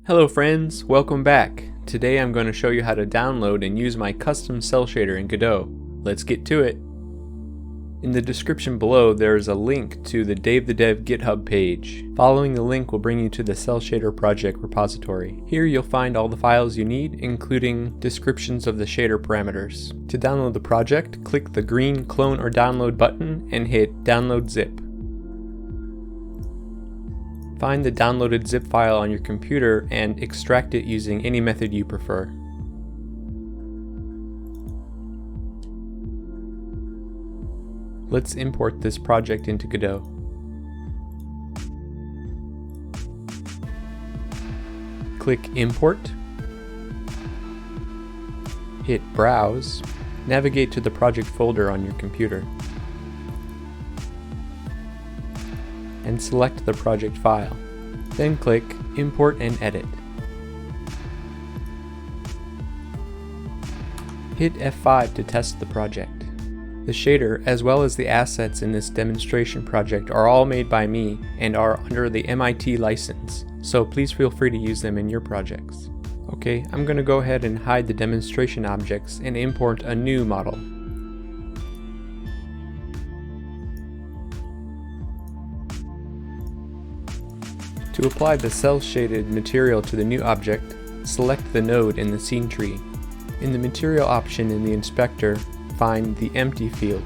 Hello friends, welcome back. Today I'm going to show you how to download and use my custom Cel Shader in Godot. Let's get to it. In the description below there is a link to the Dave the Dev GitHub page. Following the link will bring you to the Cel Shader project repository. Here you'll find all the files you need, including descriptions of the shader parameters. To download the project, click the green clone or download button and hit download zip. Find the downloaded zip file on your computer and extract it using any method you prefer. Let's import this project into Godot. Click Import, hit Browse, navigate to the project folder on your computer, and select the project file. Then click Import and Edit. Hit F5 to test the project. The shader, as well as the assets in this demonstration project, are all made by me and are under the MIT license, so please feel free to use them in your projects. Okay, I'm going to go ahead and hide the demonstration objects and import a new model. To apply the cel shaded material to the new object, select the node in the scene tree. In the material option in the inspector, find the empty field.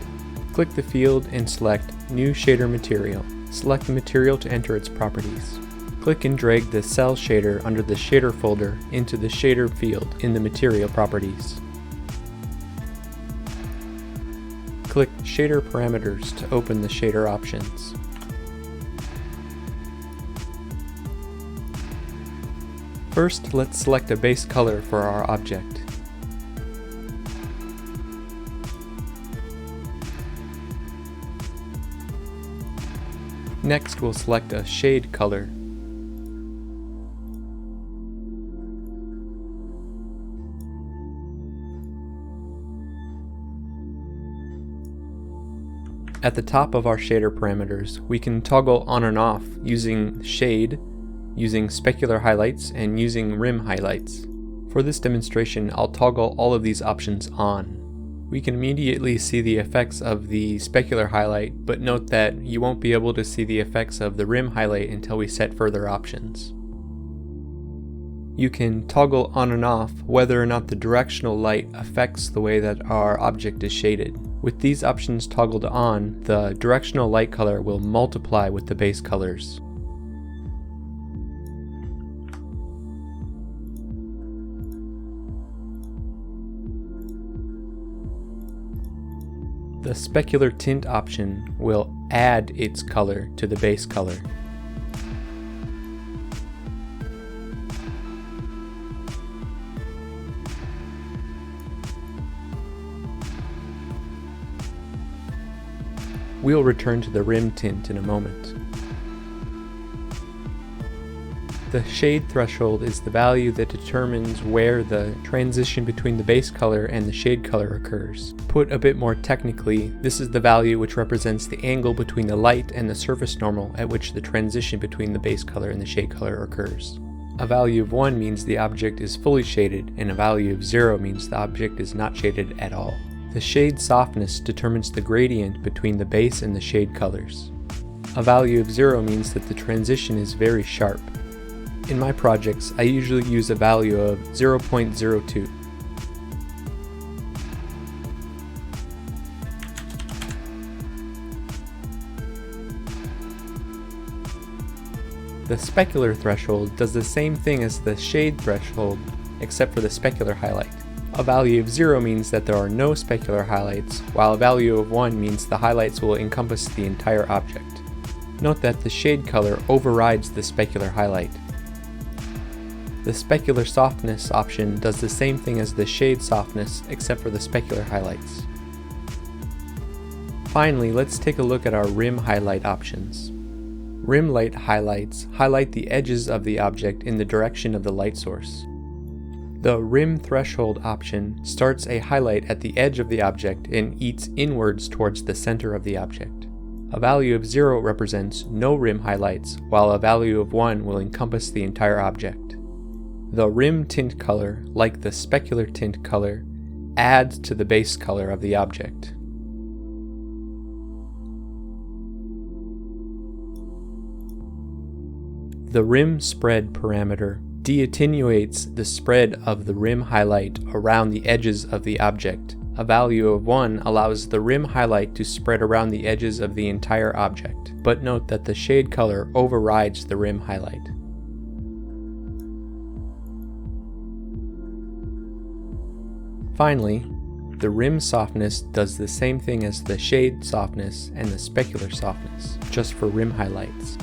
Click the field and select New Shader Material. Select the material to enter its properties. Click and drag the cel shader under the shader folder into the shader field in the material properties. Click Shader Parameters to open the shader options. First, let's select a base color for our object. Next, we'll select a shade color. At the top of our shader parameters, we can toggle on and off using shade, using specular highlights, and using rim highlights. For this demonstration, I'll toggle all of these options on. We can immediately see the effects of the specular highlight, but note that you won't be able to see the effects of the rim highlight until we set further options. You can toggle on and off whether or not the directional light affects the way that our object is shaded. With these options toggled on, the directional light color will multiply with the base colors. The specular tint option will add its color to the base color. We'll return to the rim tint in a moment. The shade threshold is the value that determines where the transition between the base color and the shade color occurs. Put a bit more technically, this is the value which represents the angle between the light and the surface normal at which the transition between the base color and the shade color occurs. A value of 1 means the object is fully shaded, and a value of 0 means the object is not shaded at all. The shade softness determines the gradient between the base and the shade colors. A value of 0 means that the transition is very sharp. In my projects, I usually use a value of 0.02. The specular threshold does the same thing as the shade threshold, except for the specular highlight. A value of 0 means that there are no specular highlights, while a value of 1 means the highlights will encompass the entire object. Note that the shade color overrides the specular highlight. The specular softness option does the same thing as the shade softness, except for the specular highlights. Finally, let's take a look at our rim highlight options. Rim light highlights highlight the edges of the object in the direction of the light source. The rim threshold option starts a highlight at the edge of the object and eats inwards towards the center of the object. A value of 0 represents no rim highlights, while a value of 1 will encompass the entire object. The rim tint color, like the specular tint color, adds to the base color of the object. The rim spread parameter de-attenuates the spread of the rim highlight around the edges of the object. A value of 1 allows the rim highlight to spread around the edges of the entire object, but note that the shade color overrides the rim highlight. Finally, the rim softness does the same thing as the shade softness and the specular softness, just for rim highlights.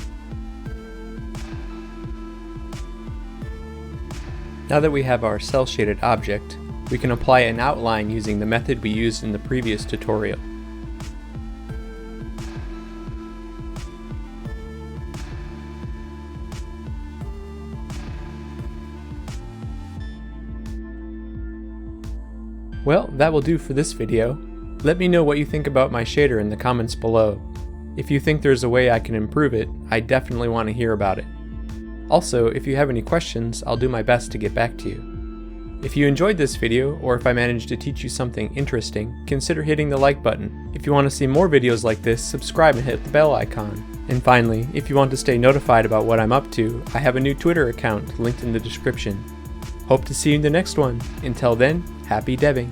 Now that we have our cel shaded object, we can apply an outline using the method we used in the previous tutorial. Well, that will do for this video. Let me know what you think about my shader in the comments below. If you think there's a way I can improve it, I definitely want to hear about it. Also, if you have any questions, I'll do my best to get back to you. If you enjoyed this video, or if I managed to teach you something interesting, consider hitting the like button. If you want to see more videos like this, subscribe and hit the bell icon. And finally, if you want to stay notified about what I'm up to, I have a new Twitter account linked in the description. Hope to see you in the next one. Until then, happy debbing.